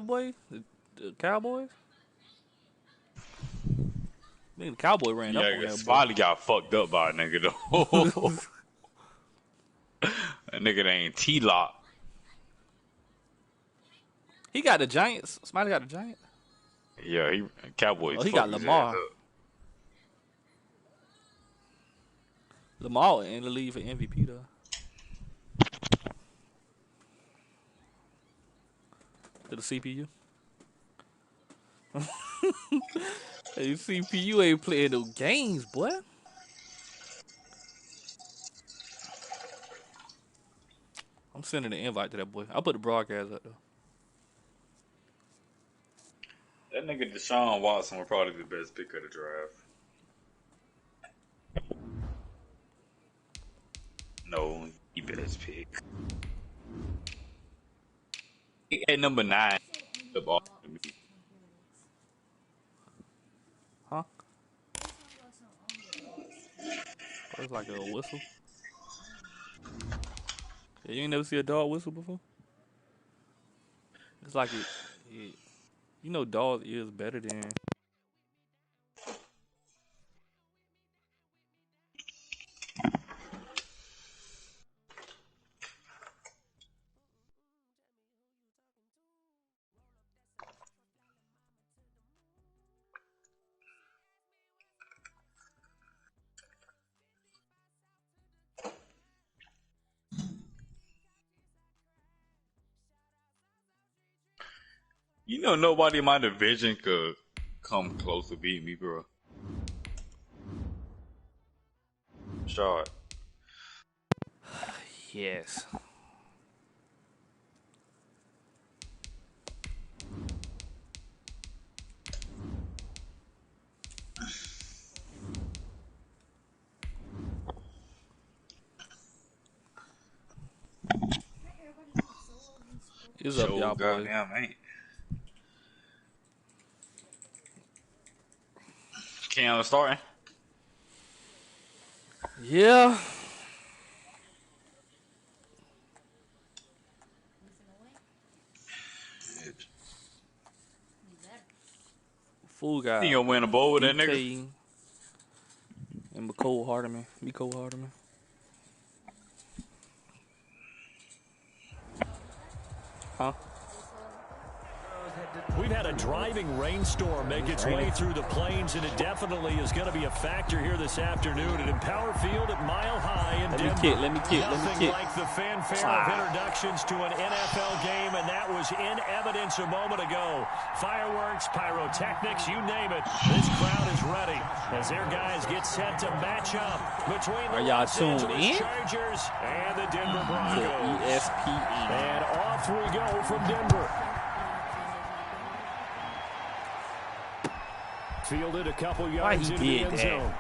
boy, the Cowboys. I think the Cowboy ran up on that Smiley got fucked up by a nigga though. That nigga ain't T-Lock. He got the Giants. Smiley got the Giants. Yeah, Cowboys. Oh, he got Lamar. Lamar in the league for MVP though. To the CPU. Hey, CPU ain't playing no games, boy. I'm sending an invite to that boy. I'll put the broadcast up though. That nigga Deshaun Watson was probably the best pick of the draft. No, he best pick. He at number 9. The ball to me. Huh? Oh, it's like a whistle. Yeah, you ain't never see a dog whistle before? It's like you know, dog is better than. You know, nobody in my division could come close to beat me, bro. Shot. Yes. It's up, y'all, boys. Goddamn, ain't. Cam starting? Yeah. Fool guy. You gonna win a bowl with that nigga? And Mecole Hardman. Huh? We've had a driving rainstorm make its way through the plains, and it definitely is going to be a factor here this afternoon at Empower Field at Mile High in Denver. Let me kick. Nothing like the fanfare of introductions to an NFL game, and that was in evidence a moment ago. Fireworks, pyrotechnics, you name it. This crowd is ready as their guys get set to match up between the Los Angeles Chargers and the Denver Broncos. ESPN. And off we go from Denver. Fielded a couple yards into the end zone.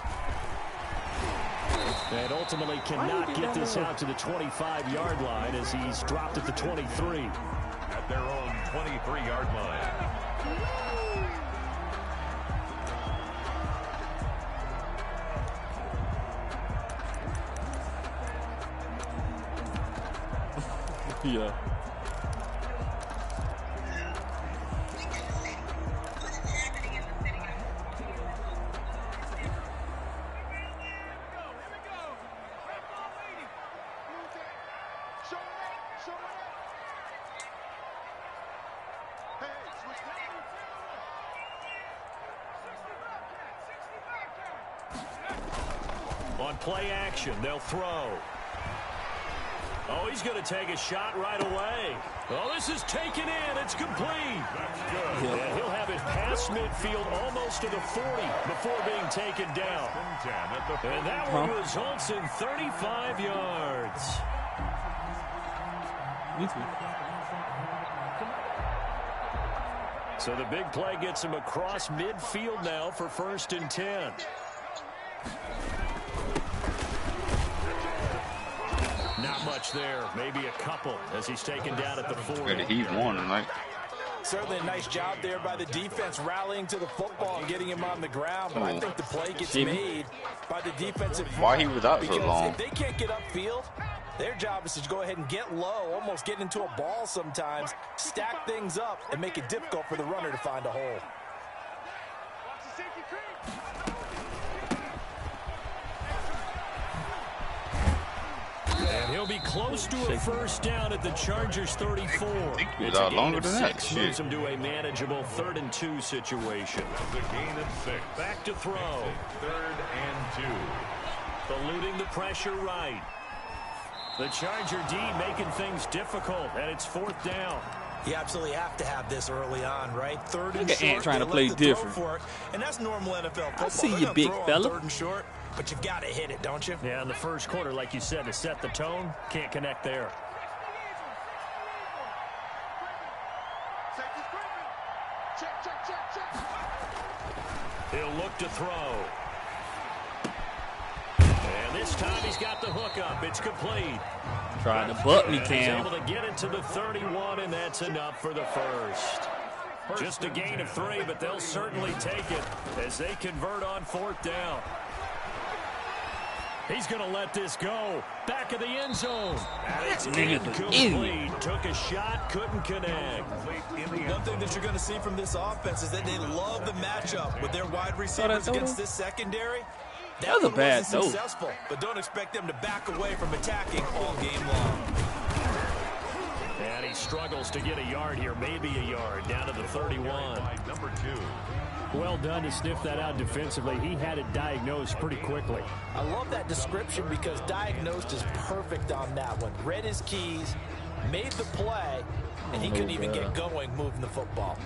And ultimately cannot get this out to the 25-yard line as he's dropped at the 23. At their own 23-yard line. Yeah. On play action, they'll throw. Oh, he's going to take a shot right away. Oh, this is taken in. It's complete. That's good. And he'll have it past midfield almost to the 40 before being taken down. And that one results in 35 yards. So the big play gets him across midfield now for 1st and 10. Not much there. Maybe a couple as he's taken down at the 40. He's won tonight. Certainly a nice job there by the defense rallying to the football and getting him on the ground. But I think the play gets made by the defensive. Why he was out so long? If they can't get upfield, Their job is to go ahead and get low, almost get into a ball sometimes, stack things up, and make it difficult for the runner to find a hole. And he'll be close to a first down at the Chargers 34. It's a longer than that. Six moves him to a manageable 3rd and 2 situation. That's a gain of 6. Back to throw. 3rd and 2. Eluding the pressure right. The Charger D making things difficult, and it's 4th down. You absolutely have to have this early on, right? 3rd and Look at short. Ant trying to they play let the throw different. for it, and that's normal NFL football. I see They're you, gonna big throw on fella. 3rd and short, but you've got to hit it, don't you? Yeah, in the first quarter, like you said, to set the tone, can't connect there. He'll look to throw. And this time he's got the hook up. It's complete. Trying to butt me, He's Cam. able to get it to the 31, and that's enough for the first. Just a gain of 3, but they'll certainly take it as they convert on 4th down. He's going to let this go. Back of the end zone. And it's incomplete. Took a shot, couldn't connect. One thing that you're going to see from this offense is that they love the matchup with their wide receivers against this secondary. That was a bad throw. Successful, but don't expect them to back away from attacking all game long. And he struggles to get a yard here, maybe a yard, down to the 31. Number 2. Well done to sniff that out defensively. He had it diagnosed pretty quickly. I love that description because diagnosed is perfect on that one. Read his keys, made the play, and he couldn't even get going moving the football.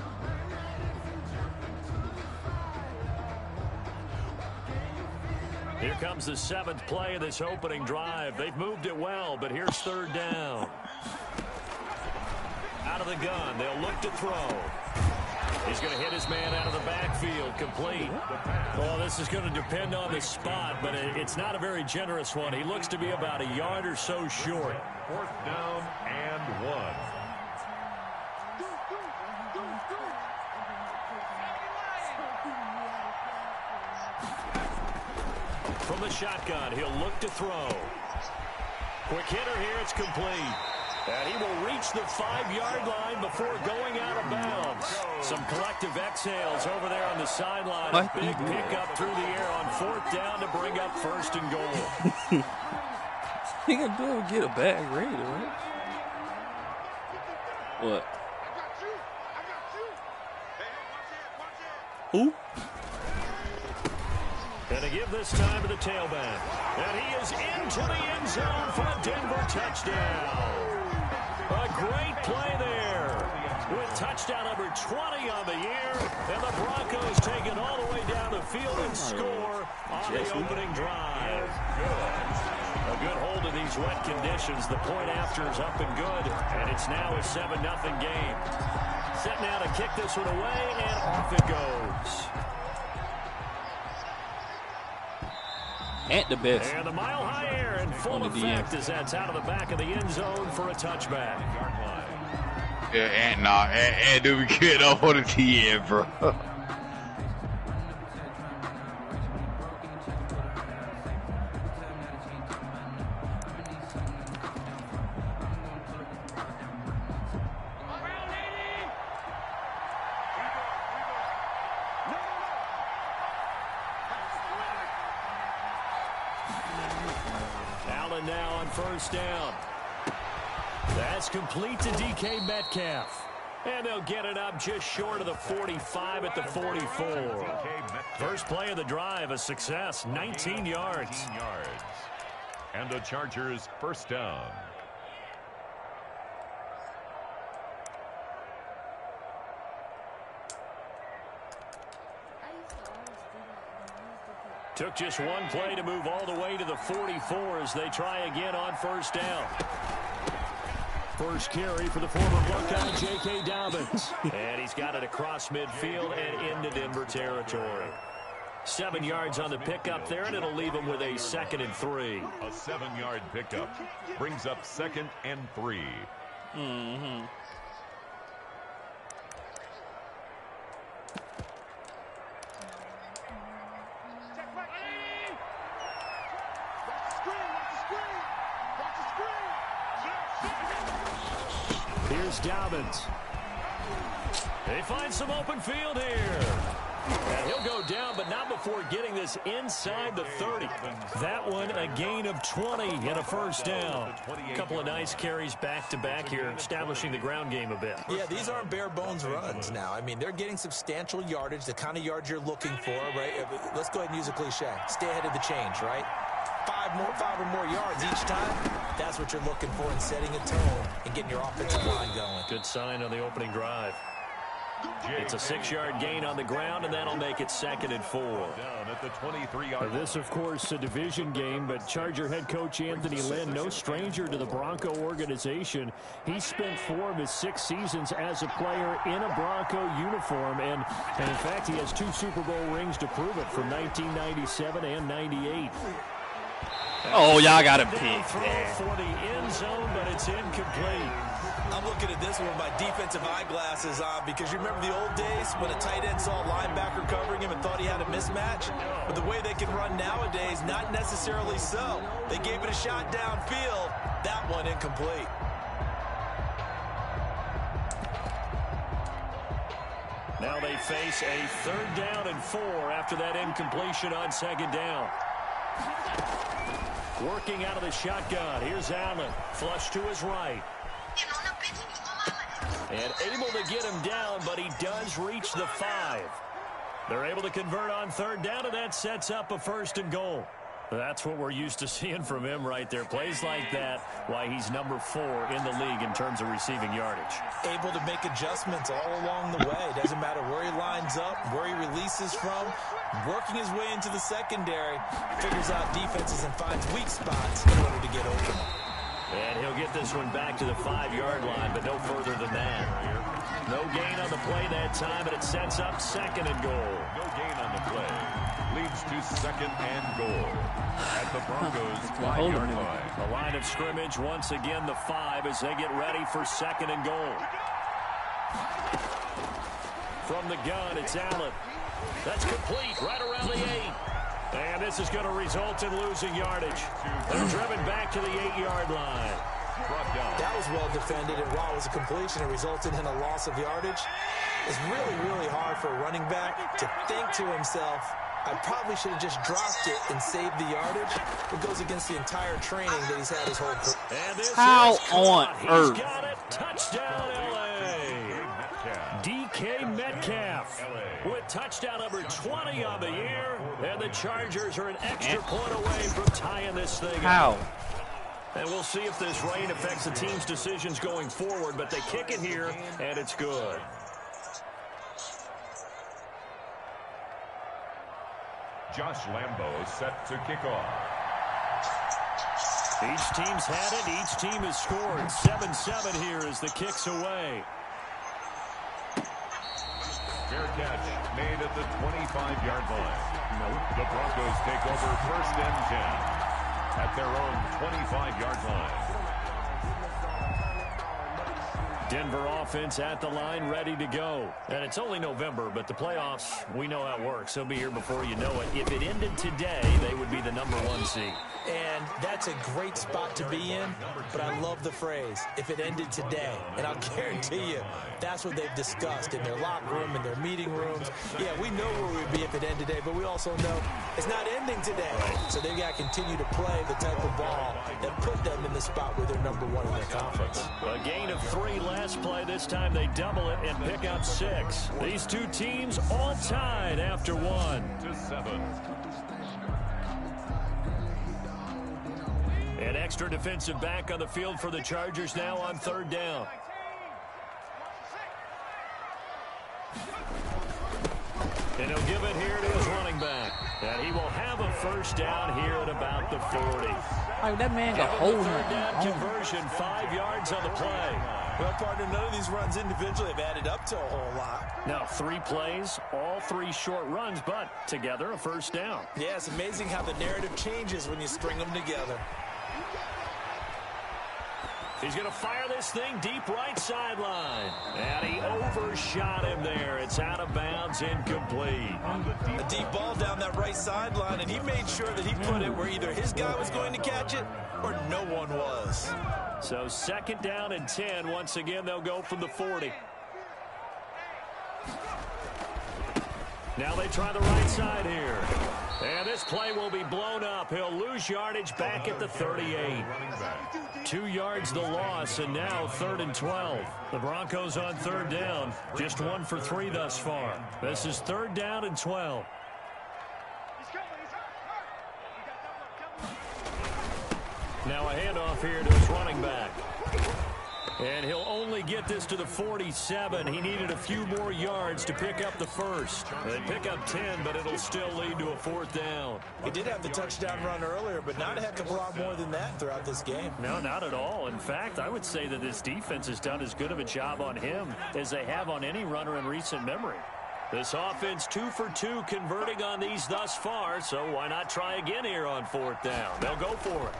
Here comes the 7th play of this opening drive. They've moved it well, but here's 3rd down. Out of the gun, they'll look to throw. He's going to hit his man out of the backfield, complete. Well, this is going to depend on the spot, but it's not a very generous one. He looks to be about a yard or so short. 4th down and 1. From the shotgun, he'll look to throw. Quick hitter here, it's complete. And he will reach the 5-yard line before going out of bounds. Some collective exhales over there on the sideline. A big pickup through the air on 4th down to bring up 1st and goal. He gonna do it, get a bag ready, right? What? Who? And to give this time to the tailback. And he is into the end zone for a Denver touchdown. A great play there with touchdown number 20 on the year. And the Broncos take it all the way down the field and score on the opening drive. A good hold of these wet conditions. The point after is up and good. And it's now a 7-0 game. Set now to kick this one away, and off it goes. Ant the best. And the mile high air in full effect as that's out of the back of the end zone for a touchback. Yeah, Ant do be good over the TN, bro. Allen now on 1st down. That's complete to DK Metcalf. And they'll get it up just short of the 45 at the 44. First play of the drive, a success, 19 yards. And the Chargers 1st down. Took just one play to move all the way to the 44 as they try again on 1st down. First carry for the former Buckeye, J.K. Dobbins. And he's got it across midfield and into Denver territory. 7 yards on the pickup there, and it'll leave him with a 2nd and 3. A 7-yard pickup brings up 2nd and 3. Mm-hmm. Chris Dobbins. They find some open field here. And he'll go down, but not before getting this inside the 30. That one, a gain of 20 and a first down. A couple of nice carries back-to-back here, establishing the ground game a bit. Yeah, these aren't bare-bones runs now. I mean, they're getting substantial yardage, the kind of yards you're looking for, right? Let's go ahead and use a cliche. Stay ahead of the change, right? Five or more yards each time. That's what you're looking for in setting a tone and getting your offensive line going. Good sign on the opening drive. It's a 6-yard gain on the ground, and that'll make it 2nd and 4. Down at the 23-yard line. This, of course, a division game, but Charger head coach Anthony Lynn, no stranger to the Bronco organization. He spent 4 of his 6 seasons as a player in a Bronco uniform, and in fact, he has 2 Super Bowl rings to prove it from 1997 and 98. Oh, y'all got a pick. For the end zone, but it's incomplete. I'm looking at this one with my defensive eyeglasses on because you remember the old days when a tight end saw a linebacker covering him and thought he had a mismatch? But the way they can run nowadays, not necessarily so. They gave it a shot downfield. That one incomplete. Now they face a 3rd down and 4 after that incompletion on 2nd down. Working out of the shotgun. Here's Allen. Flush to his right. And able to get him down, but he does reach the 5. They're able to convert on 3rd down, and that sets up a 1st and goal. That's what we're used to seeing from him right there. Plays like that, why he's number 4 in the league in terms of receiving yardage. Able to make adjustments all along the way. Doesn't matter where he lines up, where he releases from. Working his way into the secondary. Figures out defenses and finds weak spots in order to get open. And he'll get this one back to the 5-yard line, but no further than that. No gain on the play that time, but it sets up 2nd and goal. No gain on the play. Leads to 2nd and goal. At the Broncos' 5-yard line. The line of scrimmage, once again, the 5 as they get ready for 2nd and goal. From the gun, it's Allen. That's complete right around the 8. And this is going to result in losing yardage. They're driven back to the 8-yard line. That was well defended, and while it was a completion, it resulted in a loss of yardage. It's really, really hard for a running back to think to himself, I probably should have just dropped it and saved the yardage. It goes against the entire training that he's had his whole career. How on earth? He's got it. Touchdown, L.A. DK Metcalf with touchdown number 20 on the year, and the Chargers are an extra point away from tying this thing up. And we'll see if this rain affects the team's decisions going forward, but they kick it here, and it's good. Josh Lambo set to kick off. Each team's had it. Each team has scored. 7-7 here as the kick's away. Fair catch made at the 25-yard line. The Broncos take over 1st and 10 at their own 25-yard line. Denver offense at the line, ready to go. And it's only November, but the playoffs, we know how it works. They'll be here before you know it. If it ended today, they would be the number 1 seed. And that's a great spot to be in, but I love the phrase, if it ended today. And I'll guarantee you, that's what they've discussed in their locker room, in their meeting rooms. Yeah, we know where we'd be if it ended today, but we also know it's not ending today. So they've got to continue to play the type of ball that put them in the spot where they're number 1 in their conference. A gain of 3 last play. This time they double it and pick up 6. These two teams all tied after 1-7. An extra defensive back on the field for the Chargers now on 3rd down. And he'll give it here to his running back. And he will have a 1st down here at about the 40. That man got hold of 3rd down conversion, 5 yards on the play. Well, partner, none of these runs individually have added up to a whole lot. Now, 3 plays, all 3 short runs, but together a 1st down. Yeah, it's amazing how the narrative changes when you string them together. He's going to fire this thing deep right sideline. And he overshot him there. It's out of bounds, incomplete. A deep ball down that right sideline, and he made sure that he put it where either his guy was going to catch it or no one was. So 2nd down and 10. Once again, they'll go from the 40. Now they try the right side here. And this play will be blown up. He'll lose yardage back at the 38. 2 yards the loss, and now 3rd and 12. The Broncos on 3rd down. Just 1 for 3 thus far. This is 3rd down and 12. Now a handoff here to his running back. And he'll only get this to the 47. He needed a few more yards to pick up the first. They pick up 10, but it'll still lead to a 4th down. He did have the touchdown run earlier, but not a heck of a lot more than that throughout this game. No, not at all. In fact, I would say that this defense has done as good of a job on him as they have on any runner in recent memory. This offense 2 for 2 converting on these thus far, so why not try again here on 4th down? They'll go for it.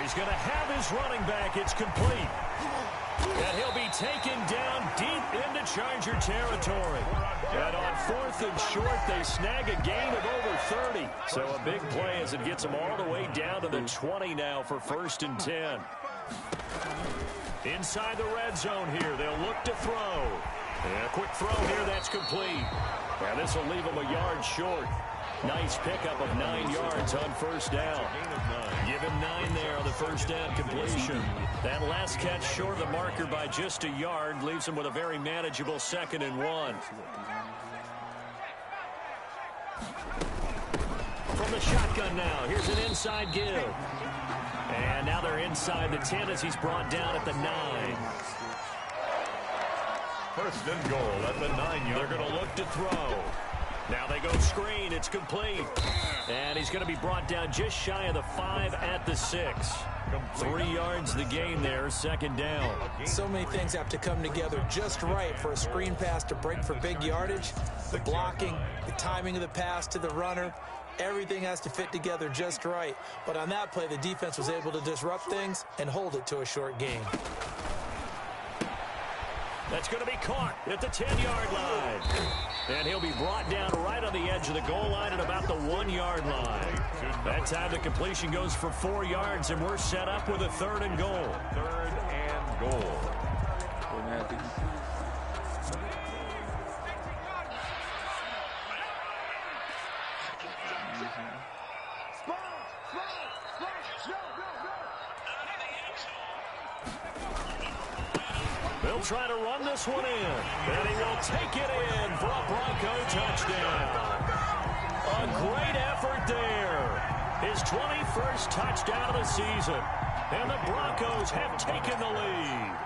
He's going to have his running back. It's complete. And he'll be taken down deep into Charger territory. And on 4th and short, they snag a gain of over 30. So a big play as it gets them all the way down to the 20 now for 1st and 10. Inside the red zone here, they'll look to throw. And a quick throw here, that's complete. And this will leave them a yard short. Nice pickup of 9 yards on 1st down. Give him 9 there on the 1st down completion. That last catch short of the marker by just a yard leaves him with a very manageable 2nd and 1. From the shotgun now, here's an inside give. And now they're inside the 10 as he's brought down at the 9. 1st and goal at the 9-yard. They're going to look to throw. Now they go screen. It's complete. And he's going to be brought down just shy of the 5 at the 6. 3 yards the gain there, 2nd down. So many things have to come together just right for a screen pass to break for big yardage. The blocking, the timing of the pass to the runner, everything has to fit together just right. But on that play, the defense was able to disrupt things and hold it to a short gain. That's going to be caught at the 10-yard line. And he'll be brought down right on the edge of the goal line at about the 1-yard line. That time the completion goes for 4 yards, and we're set up with a 3rd and goal. 3rd and goal. They'll try to run this one in, and he will take it in for a Bronco touchdown. A great effort there. His 21st touchdown of the season, and the Broncos have taken the lead.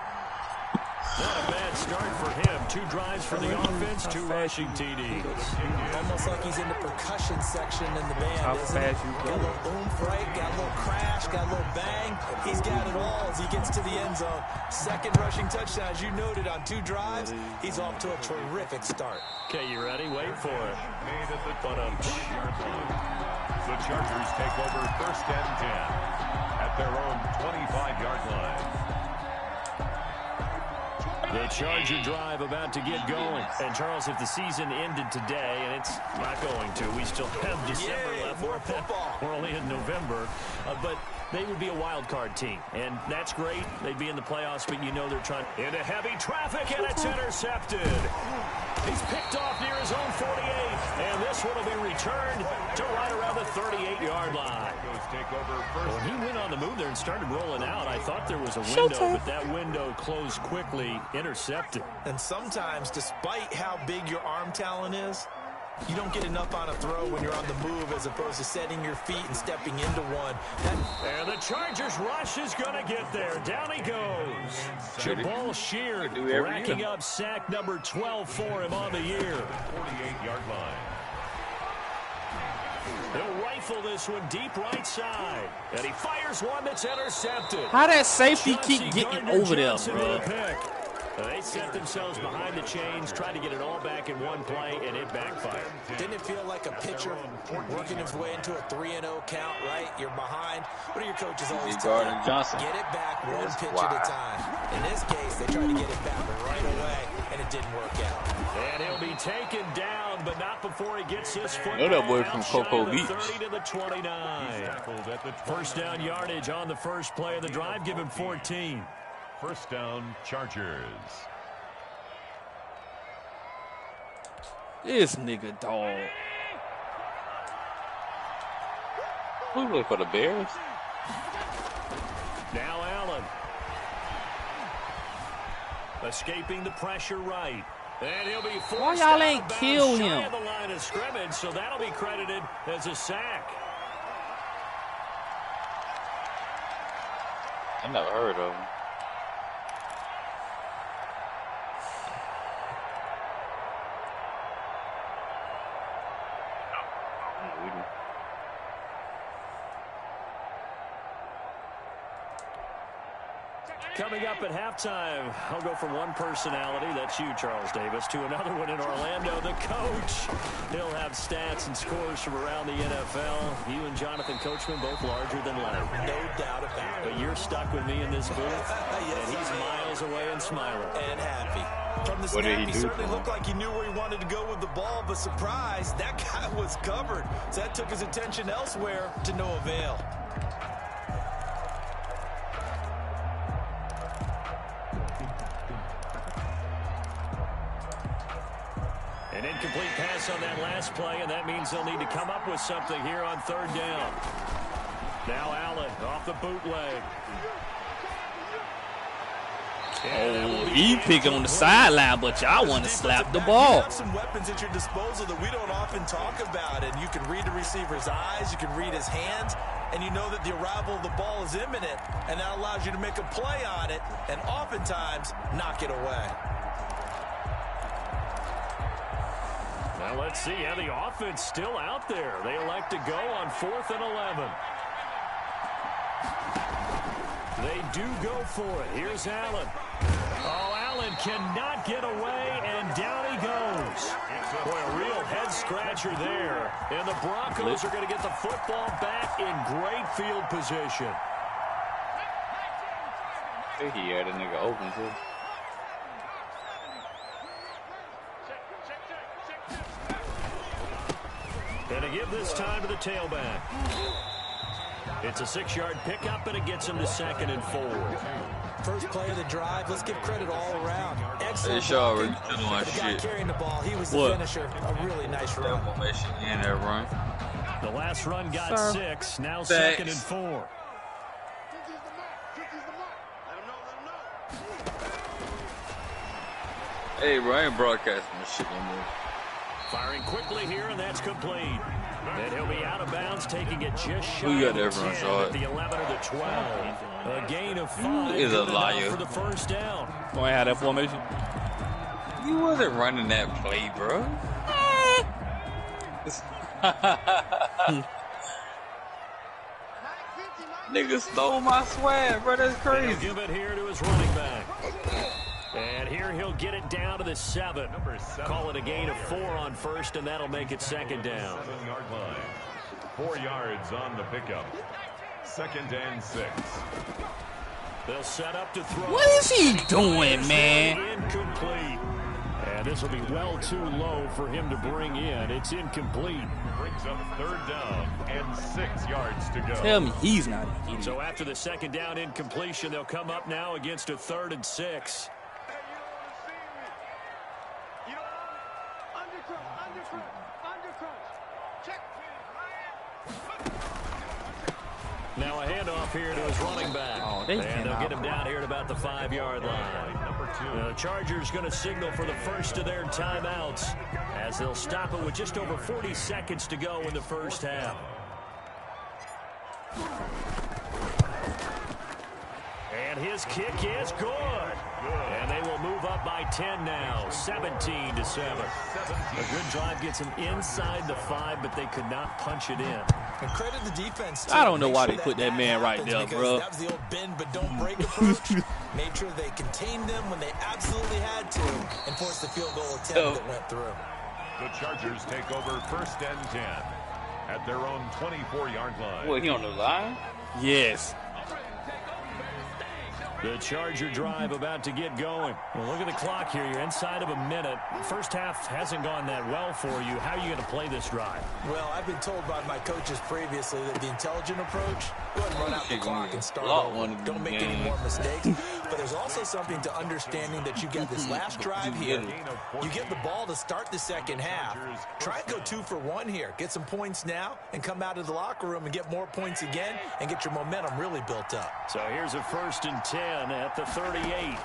Not a bad start for him. 2 drives for the offense, 2 rushing TDs. Almost like he's in the percussion section in the band, isn't he? Got a little oomph, right? Got a little crash, got a little bang. He's got it all as he gets to the end zone. 2nd rushing touchdown, as you noted, on 2 drives. He's off to a terrific start. Okay, you ready? Wait for it. The Chargers take over 1st and 10 at their own 25-yard line. The Charger drive about to get going. And, Charles, if the season ended today, and it's not going to, we still have December left. More football. We're only in November. But they would be a wild card team. And that's great. They'd be in the playoffs, but you know they're trying. Into heavy traffic, and it's intercepted. He's picked off near his own 48. And this one will be returned to right around the 38-yard line. When he went on the move there and started rolling out, I thought there was a window, but that window closed quickly, intercepted. And sometimes, despite how big your arm talent is, you don't get enough on a throw when you're on the move as opposed to setting your feet and stepping into one. And the Chargers rush is going to get there. Down he goes. Jabal Sheard racking up sack number 12 for him on the year. 48-yard line. He'll rifle this one deep right side. And he fires one that's intercepted. How that safety keep getting over there, bro? They set themselves behind the chains, tried to get it all back in one play, and it backfired. Didn't it feel like a pitcher working his way into a 3-0 count, right? You're behind. What do your coaches always tell you? Get it back one pitch at a time. In this case, they tried to get it back right away, and it didn't work out. And he'll be taken down, but but not before he gets his foot. Know that boy from Cocoa Beach. 30 to the 29. First down yardage on the first play of the drive. Give him 14. First down, Chargers. This nigga dog. Who play for the Bears? Now Allen. Escaping the pressure right. And he'll be forced. Why y'all ain't kill him? The line of scrimmage, so that'll be credited as a sack. I never heard of him. Coming up at halftime, I'll go from one personality, that's you, Charles Davis, to another one in Orlando, the coach. He'll have stats and scores from around the NFL. You and Jonathan Coachman both larger than life. No doubt about it. But you're stuck with me in this booth, Yes, and he's miles away and smiling. And happy. From the What did snap, he he do certainly for him? looked like he knew where he wanted to go with the ball, but surprise, that guy was covered. So that took his attention elsewhere to no avail. An incomplete pass on that last play, and that means they'll need to come up with something here on third down. Now Allen off the bootleg. Oh, he picking on the sideline, but y'all want to slap the ball. You have some weapons at your disposal that we don't often talk about, and you can read the receiver's eyes, you can read his hands, and you know that the arrival of the ball is imminent, and that allows you to make a play on it, and oftentimes knock it away. Now let's see how the offense still out there. They elect to go on 4th and 11. They do go for it. Here's Allen. Oh, Allen cannot get away, and down he goes. Boy, a real head-scratcher there. And the Broncos are going to get the football back in great field position. He had a nigga open, too. And to give this time to the tailback. It's a 6-yard pickup, and it gets him to 2nd and 4. First play of the drive, let's give credit all around. Excellent. They sure already blocking. doing my The guy shit. carrying the ball, he was the What? finisher. A really nice run. Formation in that run. The last run got Sir. 6, now Thanks. 2nd and 4. Hey, bro, I ain't broadcasting this shit no more. Firing quickly here, and that's complete. And he'll be out of bounds, taking it just shy Who got of that 10 run shot? at the 11 or the 12. A gain of 5. is a good enough liar? for the first down. Don't have that formation. You wasn't running that play, bro. Nigga stole my swag, bro. That's He'll crazy. give it here to his running back. And here he'll get it down to the 7. Call it a gain of 4 on first, and that'll make it 2nd down. 7-yard line. 4 yards on the pickup. 2nd and 6. They'll set up to throw. What is he doing, man? Incomplete. And this will be well too low for him to bring in. It's incomplete. Brings up 3rd down and 6 yards to go. Tell me he's not an idiot. So after the 2nd down incompletion, they'll come up now against a 3rd and 6. Now a handoff here to his running back. Oh, they and they'll cannot. get him down here at about the 5-yard line. Number 2. The Chargers going to signal for the first of their timeouts as they'll stop it with just over 40 seconds to go in the first half. And his kick is good. And they will move up by 10 now, 17-7. A good drive gets them inside the 5, but they could not punch it in. And credit the defense, too. I don't know Make why sure they put that man right happens there, because bro. That was the old bend but don't break approach. Made sure they contained them when they absolutely had to and forced the field goal attempt that went through. The Chargers take over 1st and 10 at their own 24-yard line. What, he on the line? Yes. The Charger drive about to get going. Well, look at the clock here. You're inside of a minute. First half hasn't gone that well for you. How are you going to play this drive? Well, I've been told by my coaches previously that the intelligent approach, go ahead and run out the clock and start over. Don't make any more mistakes. But there's also something to understanding that you get this last drive here. You get the ball to start the second half. Try and go 2 for 1 here. Get some points now and come out of the locker room and get more points again and get your momentum really built up. So here's a 1st and 10 at the 38.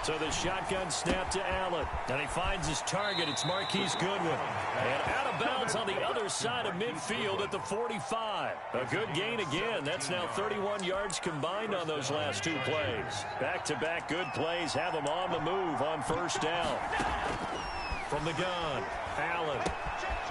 So the shotgun snap to Allen. And he finds his target. It's Marquise Goodwin. And out of bounds on the other side of midfield at the 45. A good gain again. That's now 31 yards combined on those last 2 plays. Back-to-back good plays have him on the move on 1st down. From the gun, Allen.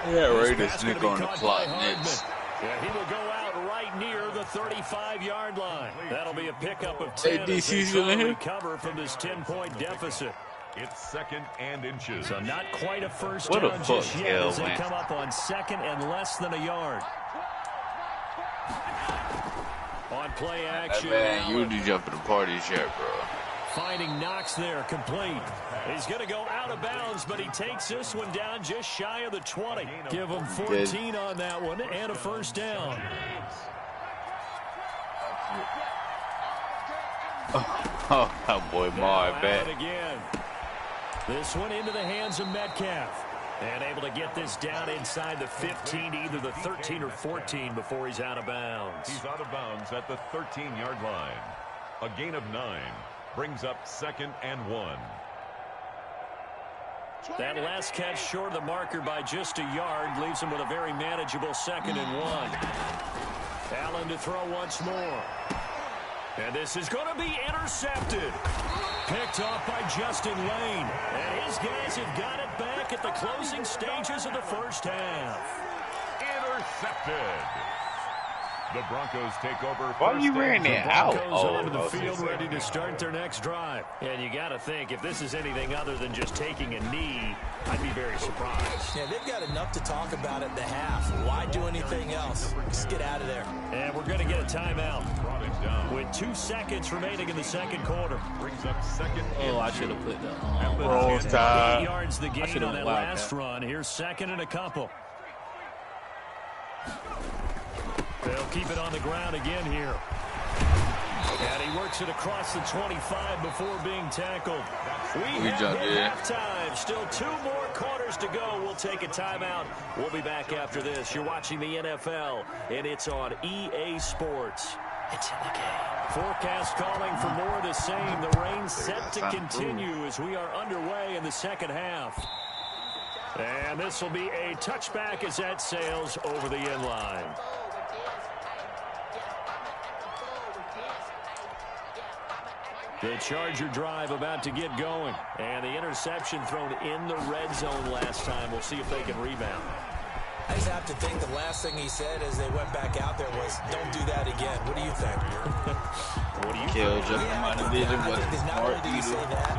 Yeah, ready to sneak on the clock next. Yeah, he will go out right near the 35-yard line. That'll be a pickup of 10 as they try to recover from this 10-point deficit. It's 2nd and inches. So not quite a first down just yet as they come up on 2nd and less than a yard. On play action. Hey man, you did jump in the parties yet, bro. Finding Knox there, complete. He's going to go out of bounds, but he takes this one down just shy of the 20. Give him 14 on that one and a 1st down. Oh boy, my bad. Again. This one into the hands of Metcalf. And able to get this down inside the 15 to either the 13 or 14 before he's out of bounds. He's out of bounds at the 13-yard line. A gain of 9 brings up 2nd and 1. That last catch short of the marker by just a yard leaves him with a very manageable 2nd and 1. Allen to throw once more. And this is going to be intercepted. Picked off by Justin Lane. And his guys have got it back at the closing stages of the 1st half. Intercepted. The Broncos take over. Why you ran it out? Onto the field ready to start their next drive. And you got to think, if this is anything other than just taking a knee, I'd be very surprised. Yeah, they've got enough to talk about at the half. Why do anything else? Just get out of there. And we're going to get a timeout with 2 seconds remaining in the 2nd quarter. Brings up 2nd. Oh, I should have put the roll tide. 8 yards the gain on that last run. Here's 2nd and a couple. They'll keep it on the ground again here. And he works it across the 25 before being tackled. We have hit halftime. Still 2 more quarters to go. We'll take a timeout. We'll be back after this. You're watching the NFL, and it's on EA Sports. It's in the game. Forecast calling for more of the same. The rain set to continue as we are underway in the 2nd half. And this will be a touchback as that sails over the end line. The Charger drive about to get going. And the interception thrown in the red zone last time. We'll see if they can rebound. I just have to think the last thing he said as they went back out there was, don't do that again. What do you think? What do you Kill think? just my division was not only did he say that,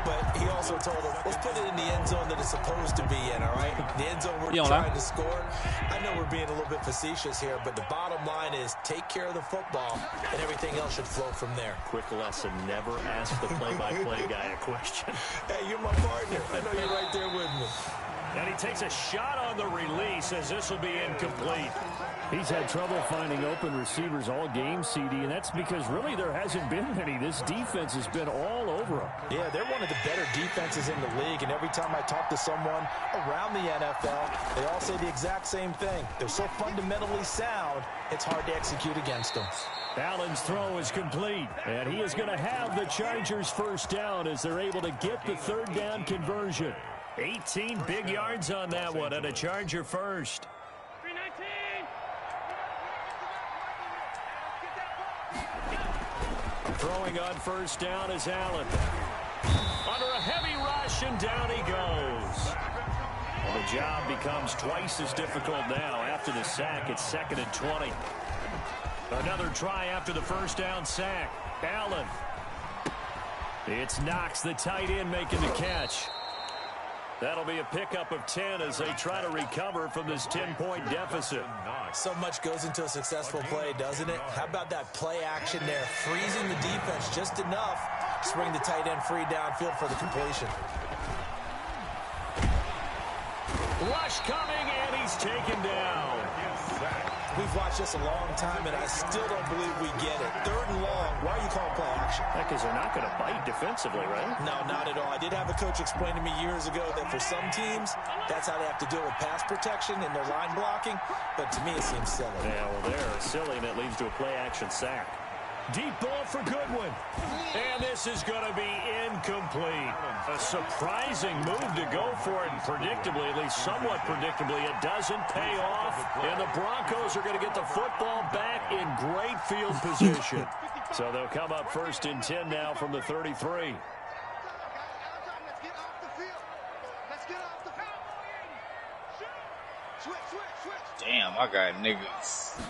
but he also told them, let's put it in the end zone that it's supposed to be in, all right? The end zone we're trying to score. I know we're being a little bit facetious here, but the bottom line is take care of the football, and everything else should flow from there. Quick lesson, never ask the play-by-play guy a question. Hey, you're my partner. I know you're right there with me. And he takes a shot on the release as this will be incomplete. He's had trouble finding open receivers all game, CD, and that's because really there hasn't been many. This defense has been all over him. Yeah, they're one of the better defenses in the league, and every time I talk to someone around the NFL, they all say the exact same thing. They're so fundamentally sound, it's hard to execute against them. Allen's throw is complete, and he is going to have the Chargers' 1st down as they're able to get the 3rd down conversion. 18 big yards on that one, and a Charger first. Throwing on 1st down is Allen. Under a heavy rush, and down he goes. Well, the job becomes twice as difficult now. After the sack, it's 2nd and 20. Another try after the 1st down sack. Allen. It's Knox, the tight end, making the catch. That'll be a pickup of 10 as they try to recover from this 10-point deficit. So much goes into a successful play, doesn't it? How about that play action there? Freezing the defense just enough to bring the tight end free downfield for the completion. Rush coming, and he's taken down. We've watched this a long time, and I still don't believe we get it. 3rd and long. Why are you calling play action? Because they're not going to bite defensively, right? No, not at all. I did have a coach explain to me years ago that for some teams, that's how they have to deal with pass protection and their line blocking. But to me, it seems silly. Yeah, well, they're silly, and it leads to a play action sack. Deep ball for Goodwin. And this is going to be incomplete. A surprising move to go for it. And predictably, at least somewhat predictably, it doesn't pay off. And the Broncos are going to get the football back in great field position. So they'll come up 1st and 10 now from the 33. Damn, I got niggas.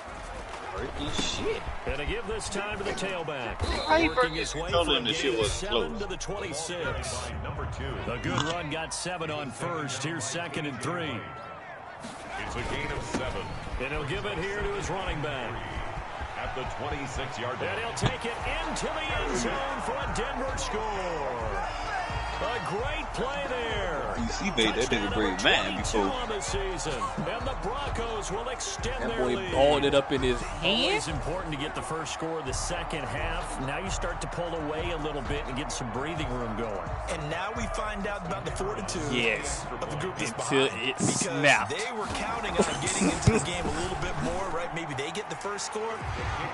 Shit. And to give this time to the tailback. I Working his way from the shit was 7 close. to the 26. A good run got 7 on first. Here's 2nd and 3. It's a gain of 7. And he'll give it here to his running back. At the 26-yard line. And he'll take it into the end zone for a Denver score. A great play there. He made that nigga Brady mad before. On the season. And the Broncos will extend That their boy lead. balled it up in his Always hand. important to get the first score of the second half. Now you start to pull away a little bit and get some breathing room going. And now we find out about the fortitude Yes. of the group that's Until behind. it Because snapped. they were counting on getting into the game a little bit more, right? Maybe they get the first score.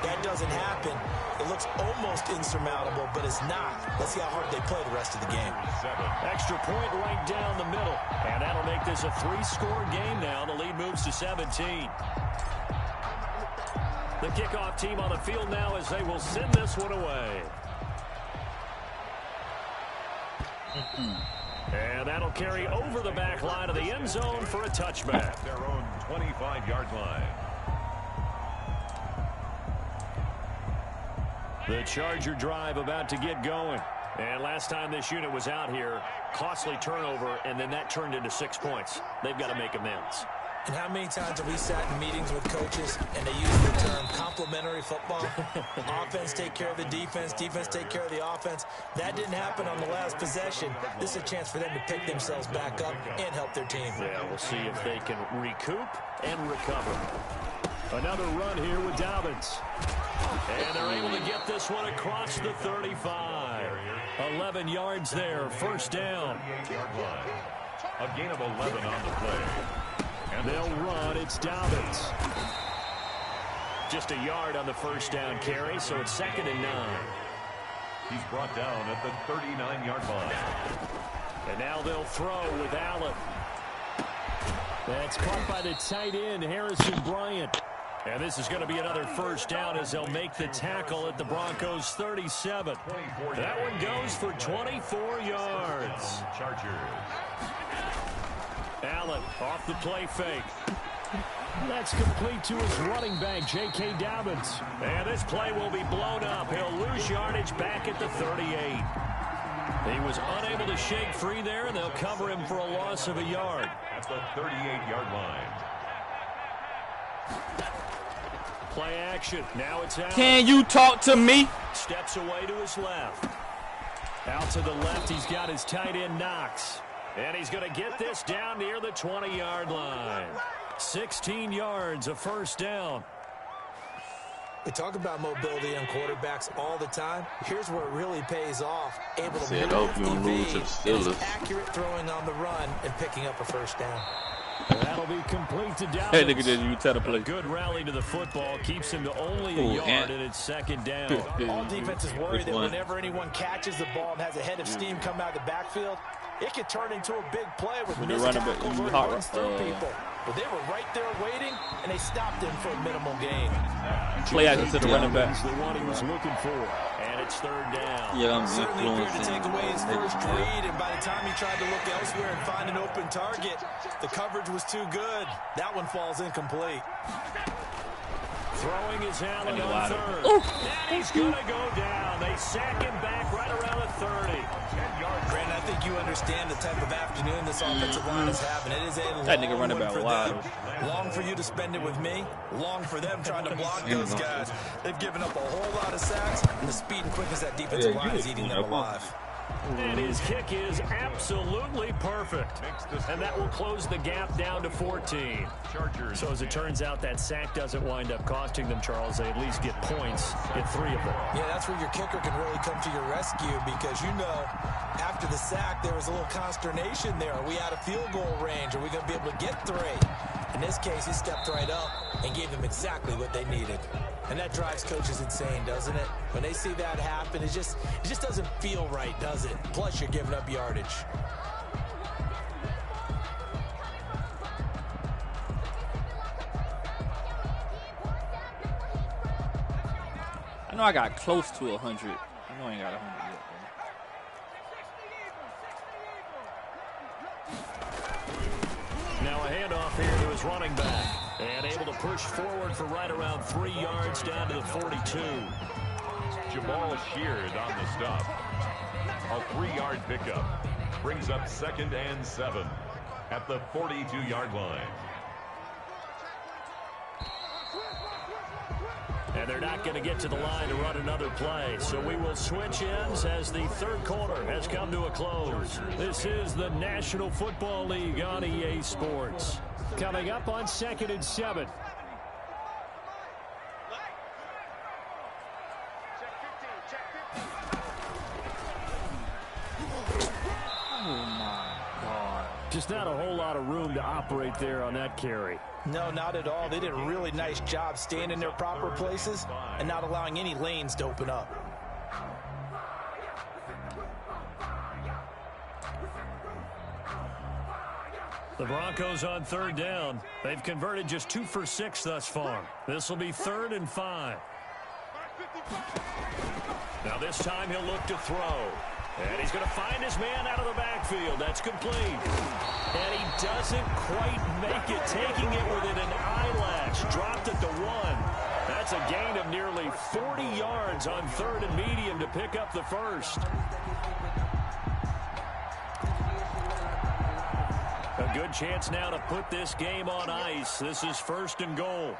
That doesn't happen. It looks almost insurmountable, but it's not. Let's see how hard they play the rest of the game. Extra point right down the middle. And that'll make this a 3-score game now. The lead moves to 17. The kickoff team on the field now as they will send this one away. And that'll carry over the back line of the end zone for a touchback. Their own 25-yard line. The Charger drive about to get going. And last time this unit was out here, costly turnover, and then that turned into 6 points. They've got to make amends. And how many times have we sat in meetings with coaches and they use the term complementary football? Offense take care of the defense, defense take care of the offense. That didn't happen on the last possession. This is a chance for them to pick themselves back up and help their team. Yeah, we'll see if they can recoup and recover. Another run here with Dobbins. And they're able to get this one across the 35. 11 yards there, first down. A gain of 11 on the play. And they'll run. It's Dobbins. Just a yard on the first down carry, so it's 2nd and 9. He's brought down at the 39-yard line. And now they'll throw with Allen. That's caught by the tight end, Harrison Bryant. And this is going to be another first down as they'll make the tackle at the Broncos 37. That one goes for 24 yards. Chargers. Allen off the play fake. That's complete to his running back, J.K. Dobbins. And this play will be blown up. He'll lose yardage back at the 38. He was unable to shake free there, and they'll cover him for a loss of a yard. At the 38-yard line. Play action. Now it's Allen. Can you talk to me? Steps away to his left. Out to the left, he's got his tight end, Knox. And he's going to get this down near the 20-yard line. 16 yards, a first down. We talk about mobility on quarterbacks all the time. Here's where it really pays off. Able to move, evade, and accurate throwing on the run and picking up a first down. That'll be complete to Dobbins. Hey, nigga, did you tell the play? Good rally to the football. Keeps him to only a yard, and it's 2nd down. All defenses worry that whenever anyone catches the ball and has a head of steam come out of the backfield, it could turn into a big play with missed tackles or runs through people. But they were right there waiting, and they stopped him for a minimal gain. Play action to the running back. The one he was looking for. And it's 3rd down. Yeah, I'm Certainly appeared to take away his first read, and by the time he tried to look elsewhere and find an open target, the coverage was too good. That one falls incomplete. Throwing his Allen on third. And he's going to go down. They sack him back right around the 30. Brandon, I think you understand the type of afternoon this offensive line is having. It is a long That nigga running one back for wide. them. Long for you to spend it with me. Long for them trying to block those guys. They've given up a whole lot of sacks, and the speed and quickness of that defensive line is eating them alive. And his kick is absolutely perfect. And that will close the gap down to 14. So as it turns out, that sack doesn't wind up costing them, Charles. They at least get points, get 3 of them. Yeah, that's where your kicker can really come to your rescue because, you know, after the sack, there was a little consternation there. Are we out of field goal range? Are we going to be able to get 3? In this case, he stepped right up and gave them exactly what they needed. And that drives coaches insane, doesn't it? When they see that happen, it just doesn't feel right, does it? Plus, you're giving up yardage. I know I got close to 100. I know I ain't got 100 yet, though. Now a handoff here to his running back. And able to push forward for right around 3 yards down to the 42. Jamal Sheard on the stop. A 3-yard pickup. Brings up 2nd and 7 at the 42-yard line. And they're not going to get to the line to run another play. So we will switch ends as the third quarter has come to a close. This is the National Football League on EA Sports. Coming up on 2nd and 7. Just not a whole lot of room to operate there on that carry. No, not at all. They did a really nice job staying in their proper places and not allowing any lanes to open up. The Broncos on 3rd down. They've converted just 2 for 6 thus far. This will be 3rd and 5. Now this time he'll look to throw. And he's going to find his man out of the backfield. That's complete. And he doesn't quite make it, taking it within an eyelash. Dropped at the 1. That's a gain of nearly 40 yards on 3rd and medium to pick up the first. A good chance now to put this game on ice. This is 1st and goal.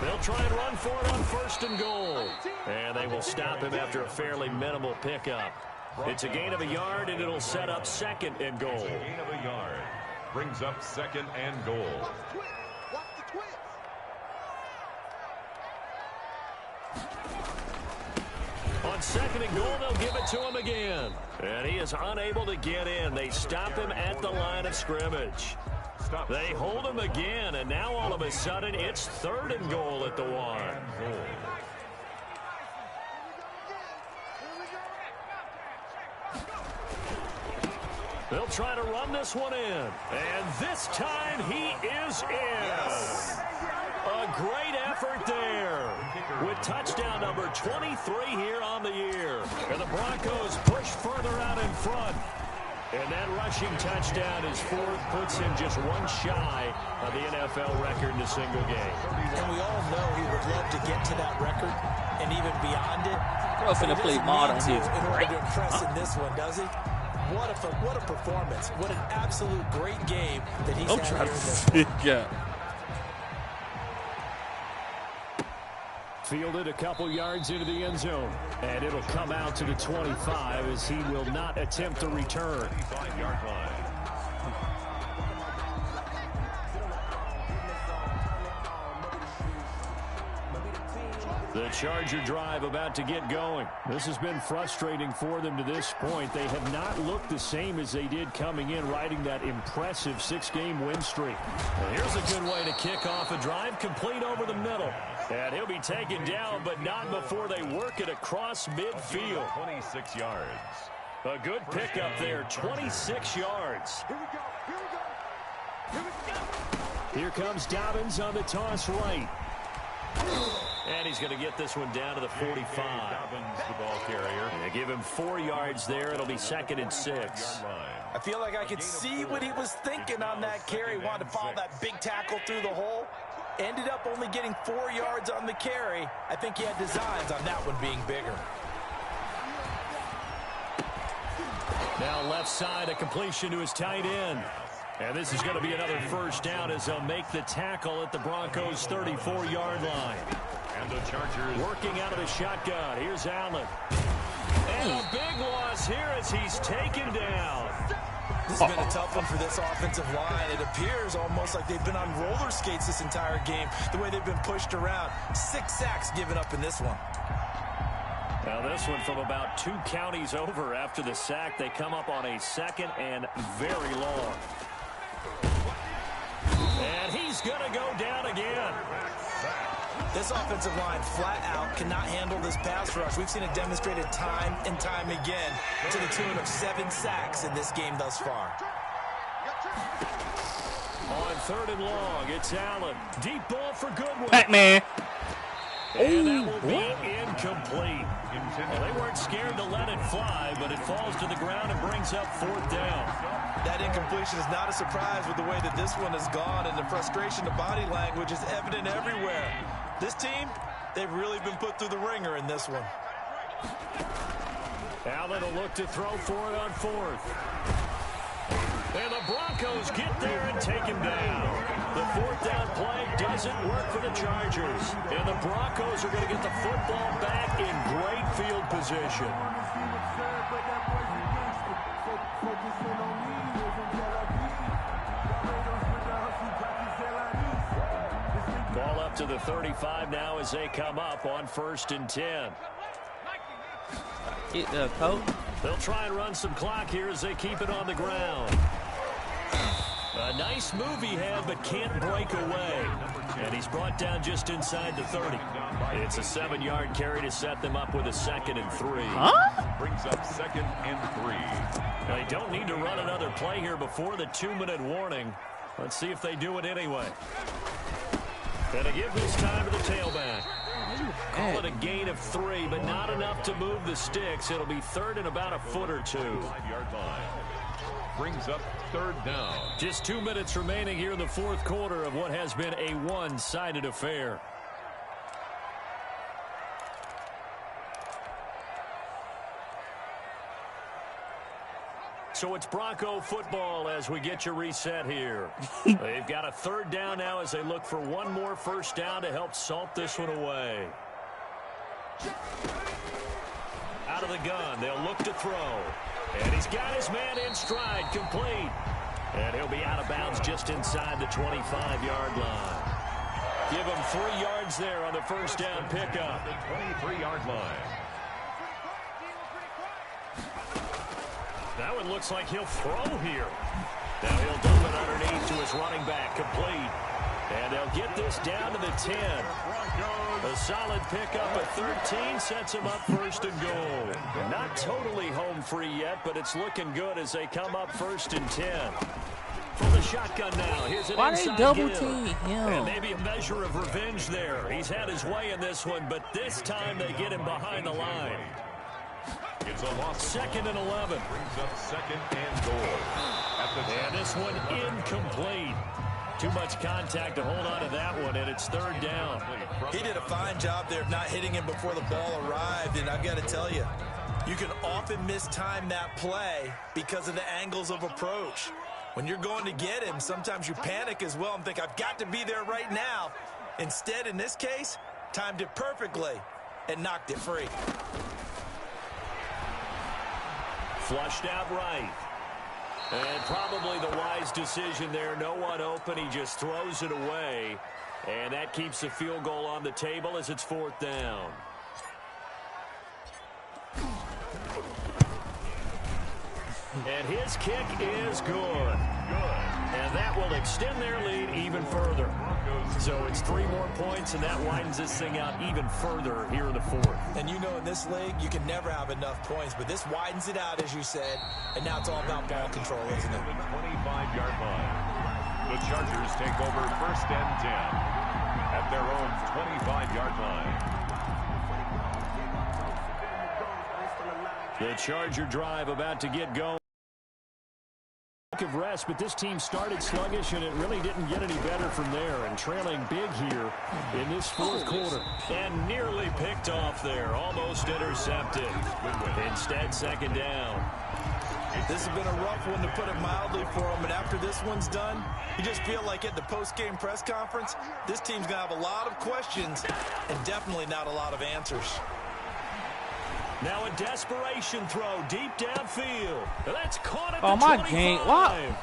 They'll try and run for it on 1st and goal. And they will stop him after a fairly minimal pickup. It's a gain of a yard, and it'll set up 2nd and goal. It's a gain of a yard. Brings up 2nd and goal. On 2nd and goal, they'll give it to him again. And he is unable to get in. They stop him at the line of scrimmage. They hold him again, and now all of a sudden it's 3rd and goal at the 1. They'll try to run this one in. And this time he is in. A great effort there with touchdown number 23 here on the year. And the Broncos push further out in front. And that rushing touchdown is 4th, puts him just 1 shy of the NFL record in a single game. And we all know he would love to get to that record and even beyond it. Bro, finna play mod on his in order to impress in this one, does he? What a performance. What an absolute great game that he's I'm had trying here to in this figure out. Fielded a couple yards into the end zone. And it'll come out to the 25 as he will not attempt to return. 25-yard line. The Charger drive about to get going. This has been frustrating for them to this point. They have not looked the same as they did coming in, riding that impressive 6-game win streak. And here's a good way to kick off a drive, complete over the middle. And he'll be taken down, but not before they work it across midfield. 26 yards. A good pickup there, 26 yards. Here comes Dobbins on the toss right. And he's going to get this one down to the 45. Dobbins, the ball carrier. And they give him 4 yards there. It'll be 2nd and 6. I feel like I could see what he was thinking on that carry. Wanted to follow that big tackle through the hole. Ended up only getting 4 yards on the carry. I think he had designs on that one being bigger. Now left side, a completion to his tight end. And this is going to be another first down as they'll make the tackle at the Broncos' 34-yard line. And the Chargers working out of the shotgun. Here's Allen. And a big loss here as he's taken down. This has been a tough one for this offensive line. It appears almost like they've been on roller skates this entire game, the way they've been pushed around. 6 sacks given up in this one. Now this one from about 2 counties over after the sack. They come up on a 2nd and very long. And he's going to go down again. This offensive line flat out cannot handle this pass rush. We've seen it demonstrated time and time again to the tune of 7 sacks in this game thus far. On 3rd and long, it's Allen. Deep ball for Goodwin. Pac-Man. And that will be incomplete. Well, they weren't scared to let it fly, but it falls to the ground and brings up 4th down. That incompletion is not a surprise with the way that this one has gone, and the frustration to body language is evident everywhere. This team, they've really been put through the ringer in this one. Allen will look to throw for it on 4th. And the Broncos get there and take him down. The 4th down play doesn't work for the Chargers. And the Broncos are going to get the football back in great field position. Ball up to the 35 now as they come up on 1st and 10. Get the coach. They'll try and run some clock here as they keep it on the ground. A nice move he had, but can't break away. And he's brought down just inside the 30. It's a 7-yard carry to set them up with a 2nd and 3. Huh? brings up 2nd and 3. They don't need to run another play here before the 2-minute warning. Let's see if they do it anyway. Gonna give this time to the tailback. Call it a gain of 3, but not enough to move the sticks. It'll be 3rd and about a foot or 2. 5-yard line. Brings up 3rd down. Just 2 minutes remaining here in the 4th quarter of what has been a one-sided affair. So it's Bronco football as we get you reset here. They've got a 3rd down now as they look for one more first down to help salt this one away. Out of the gun, they'll look to throw. And he's got his man in stride, complete. And he'll be out of bounds just inside the 25-yard line. Give him 3 yards there on the first down pickup. The 23-yard line. That one looks like he'll throw here. Now he'll dump it underneath to his running back, complete. And they'll get this down to the 10. A solid pickup at 13 sets him up 1st and goal. Not totally home free yet, but it's looking good as they come up 1st and 10. From the shotgun now, here's an inside Why they double give. team him? And maybe a measure of revenge there. He's had his way in this one, but this time they get him behind the line. It's a loss. 2nd and 11. Brings up 2nd and goal. And this one incomplete. Too much contact to hold on to that one, and it's 3rd down. He did a fine job there of not hitting him before the ball arrived, and I've got to tell you, you can often mistime that play because of the angles of approach. When you're going to get him, sometimes you panic as well and think, I've got to be there right now. Instead, in this case, timed it perfectly and knocked it free. Flushed out right. And probably the wise decision there. No one open. He just throws it away. And that keeps the field goal on the table as it's 4th down. And his kick is good. And that will extend their lead even further. So it's 3 more points, and that widens this thing out even further here in the 4th. And you know in this league, you can never have enough points, but this widens it out, as you said, and now it's all about ball control, isn't it? The 25-yard line. The Chargers take over 1st and 10 at their own 25-yard line. The Charger drive about to get going. Of rest, but this team started sluggish, and it really didn't get any better from there. And trailing big here in this fourth quarter. And nearly picked off there. Almost intercepted. Instead, second down. This has been a rough one, to put it mildly, for them. And after this one's done, you just feel like at the post-game press conference, this team's going to have a lot of questions and definitely not a lot of answers. Now a desperation throw deep downfield. That's caught at Oh, the my 25. game. Wow.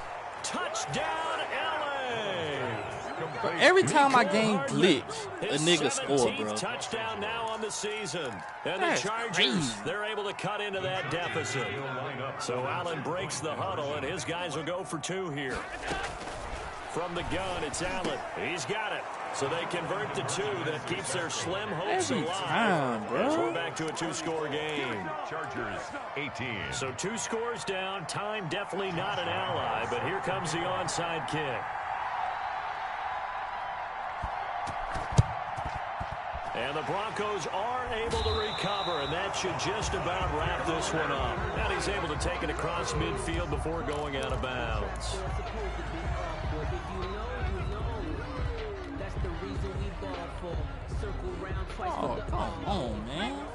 Touchdown, LA. Every time my game glitch, a nigga score, bro. Touchdown now on the season. And That's the Chargers, crazy. they're able to cut into that deficit. So Allen breaks the huddle, and his guys will go for two here. From the gun, it's Allen. He's got it. So they convert the two. That keeps their slim hopes Every alive. time, bro. As we're back to a two-score game. Chargers 18. So 2 scores down. Time definitely not an ally, but here comes the onside kick. And the Broncos are able to recover, and that should just about wrap this one up. And he's able to take it across midfield before going out of bounds. Oh, come on, man.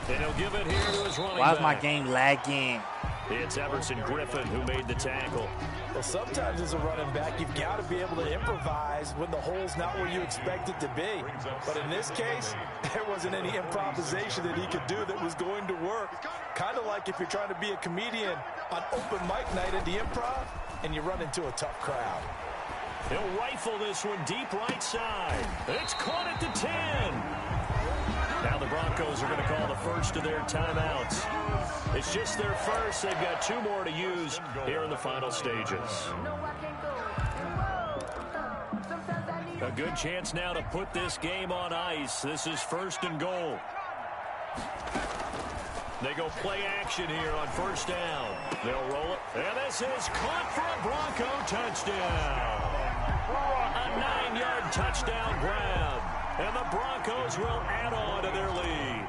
And he'll give it here to his running Why is back. my game lagging? It's Everson Griffin who made the tackle. Well, sometimes as a running back, you've got to be able to improvise when the hole's not where you expect it to be. But in this case, there wasn't any improvisation that he could do that was going to work. Kind of like if you're trying to be a comedian on open mic night at the Improv and you run into a tough crowd. He'll rifle this one deep right side. It's caught at the 10. Now the Broncos are going to call the first of their timeouts. It's just their first. They've got 2 more to use here in the final stages. A good chance now to put this game on ice. This is 1st and goal. They go play action here on 1st down. They'll roll it. And this is caught for a Bronco touchdown. A 9-yard touchdown grab. And the Broncos will add on to their lead.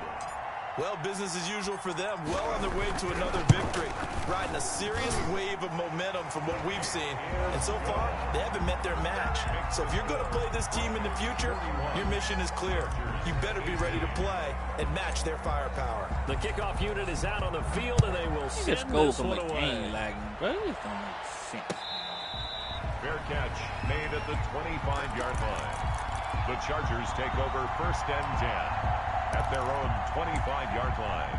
Well, business as usual for them. Well on their way to another victory. Riding a serious wave of momentum from what we've seen. And so far, they haven't met their match. So if you're going to play this team in the future, your mission is clear. You better be ready to play and match their firepower. The kickoff unit is out on the field, and they will send Just go this from one a away. game lagging, bro. This don't make sense. Fair catch made at the 25-yard line. The Chargers take over 1st and 10 at their own 25-yard line.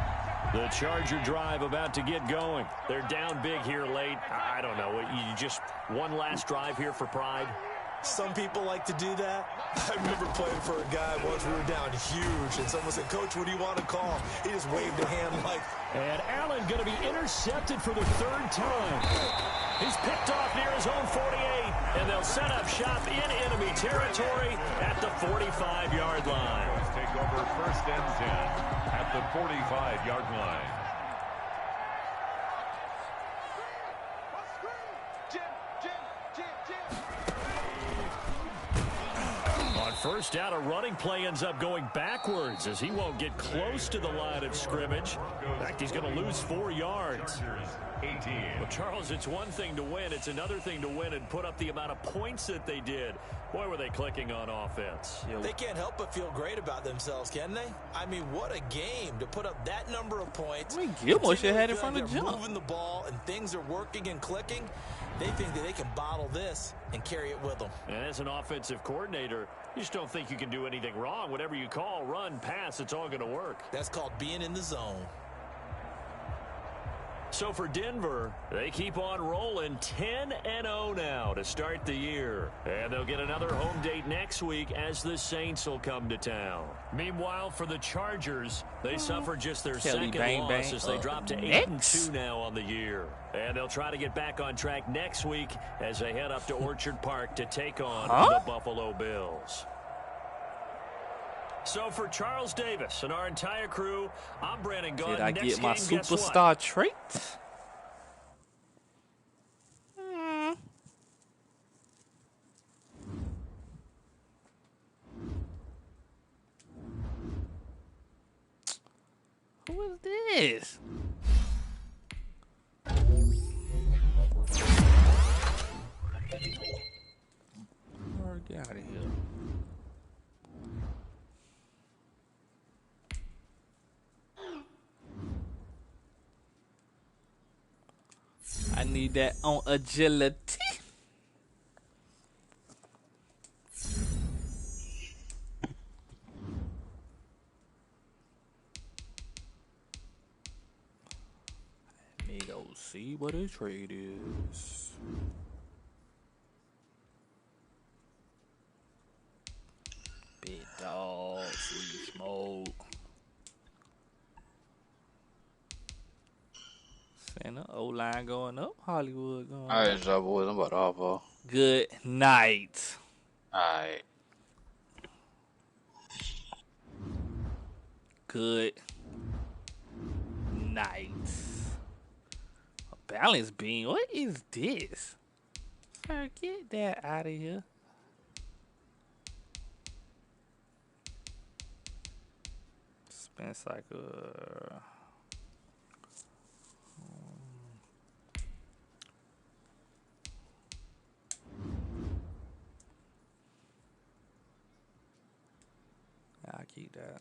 The Charger drive about to get going. They're down big here late. I don't know. You just one last drive here for pride. Some people like to do that. I remember playing for a guy once. We were down huge, and someone said, "Coach, what do you want to call?" He just waved a hand like... And Allen going to be intercepted for the 3rd time. He's picked off near his own 48, and they'll set up shop in enemy territory at the 45-yard line. Take over 1st and 10 at the 45-yard line. On 1st down, a running play ends up going backwards as he won't get close to the line of scrimmage. In fact, he's going to lose 4 yards. 18. Well, Charles, it's one thing to win. It's another thing to win and put up the amount of points that they did. Boy, were they clicking on offense. They can't help but feel great about themselves, can they? I mean, what a game to put up that number of points. I mean, Gilmore should have had it from the They're jump. moving the ball and things are working and clicking. They think that they can bottle this and carry it with them. And as an offensive coordinator, you just don't think you can do anything wrong. Whatever you call, run, pass, it's all going to work. That's called being in the zone. So for Denver, they keep on rolling 10-0 now to start the year. And they'll get another home date next week as the Saints will come to town. Meanwhile, for the Chargers, they suffered just their Kelly second bang, loss bang. as they drop to Next. 8-2 now on the year. And they'll try to get back on track next week as they head up to Orchard Park to take on the Buffalo Bills. So for Charles Davis and our entire crew, I'm Brandon Gunn. Did I Next get my game, guess what? superstar trait? Who is this? Get out of here. I need that on agility. Let me go see what a trade is. Big dog, sweet smoke. Santa O-line going up, Hollywood going All right, up. y'all boys, I'm about to hop off. Good night. All right. Good night. A balance beam. What is this? Sir, get that out of here. Spin cycle. I'll keep that.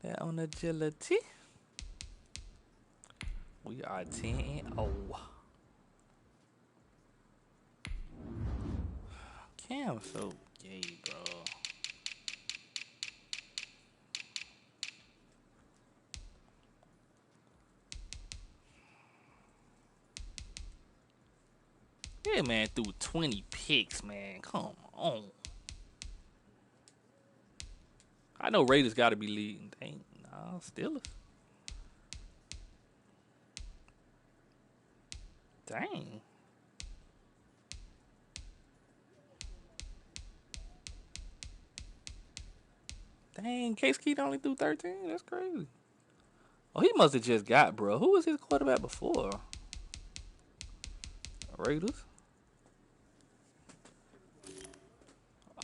That on agility. We are 10-0. Cam so gay, bro. Yeah, man, threw 20 picks, man. Come on. I know Raiders got to be leading. Dang, nah, Steelers. Dang. Dang, Case Keenum only threw 13? That's crazy. Oh, he must have just got, bro. Who was his quarterback before? Raiders?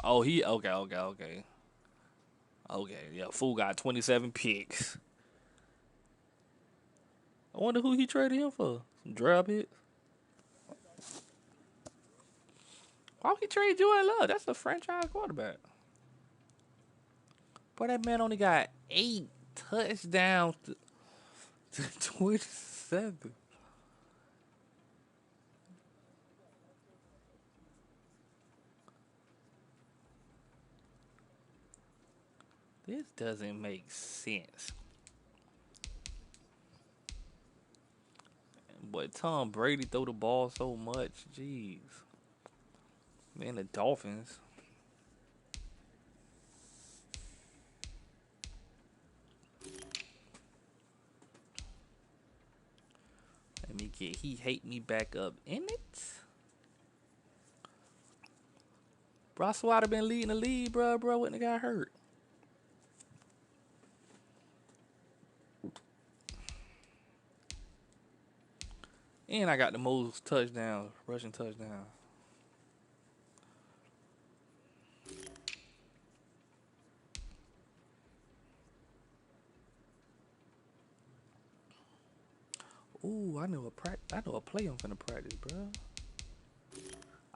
Oh, okay. Okay, yeah, fool got 27 picks. I wonder who he traded him for. Some draft picks? Why would he trade Joel Love? That's a franchise quarterback. Boy, that man only got 8 touchdowns to 27. This doesn't make sense. But Tom Brady throw the ball so much. Jeez. Man, the Dolphins. Let me get He Hate Me back up in it. Bro, I swear I'd have been leading the league, bro. Wouldn't have got hurt. And I got the most touchdowns, rushing touchdowns. Ooh, I know a play I'm finna practice, bro.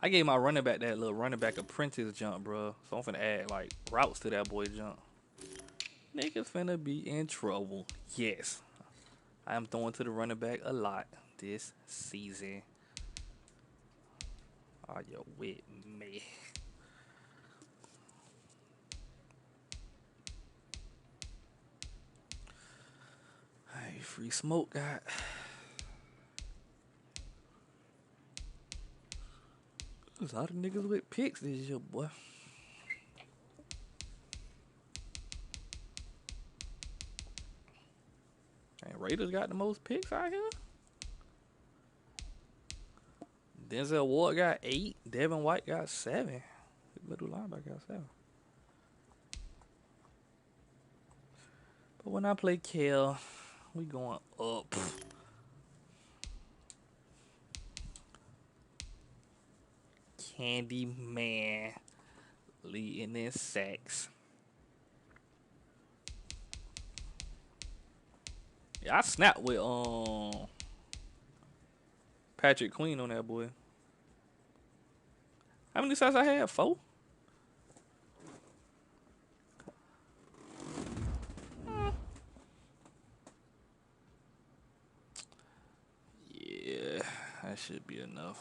I gave my running back that little running back apprentice jump, bro. So I'm finna add like routes to that boy jump. Niggas finna be in trouble. Yes. I am throwing to the running back a lot this season. Are you with me? Hey, free smoke got. There's a lot of niggas with picks this year, boy. And Raiders got the most picks out here. Denzel Ward got 8. Devin White got 7. Middle linebacker got 7. But when I play Kel, we going up. Candy Man leading in sacks. Yeah, I snapped with Patrick Queen on that boy. How many sacks I had? 4? Yeah, that should be enough.